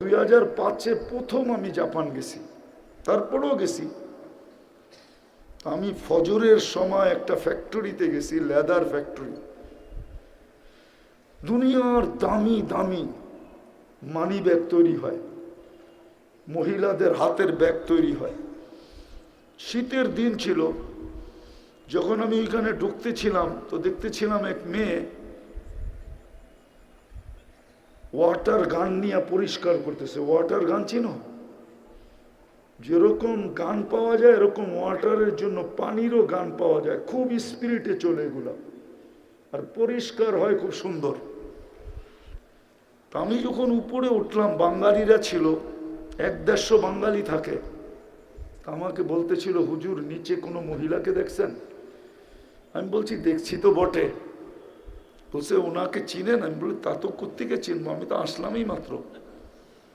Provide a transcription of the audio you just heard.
2005-এ প্রথম আমি জাপান গেছি, তারপরেও গেছি। আমি ফজরের সময় একটা ফ্যাক্টরিতে গেছি, লেদার ফ্যাক্টরি। দুনিয়ার দামি দামি মানি ব্যাগ তৈরি হয়, মহিলাদের হাতের ব্যাগ তৈরি হয়। শীতের দিন ছিল, যখন আমি এখানে ঢুকতেছিলাম তো দেখতেছিলাম এক মেয়ে ওয়াটার গান নিয়ে পরিষ্কার করতেছে। ওয়াটার গান চিনো? যেরকম গান পাওয়া যায় এরকম ওয়াটারের জন্য পানিরও গান পাওয়া যায়, খুব স্পিরিটে চলে এগুলা, আর পরিষ্কার হয় খুব সুন্দর। আমি যখন উপরে উঠলাম, বাঙালিরা ছিল, 100-150 বাঙালি থাকে। আমাকে বলতেছিল, হুজুর নিচে কোনো মহিলাকে দেখছেন? আমি বলছি দেখছি তো বটে। বলছে ওনাকে চিনেন? আমি বলি তা তো কোত্থেকে চিনবো, আমি তো আসলামই মাত্র।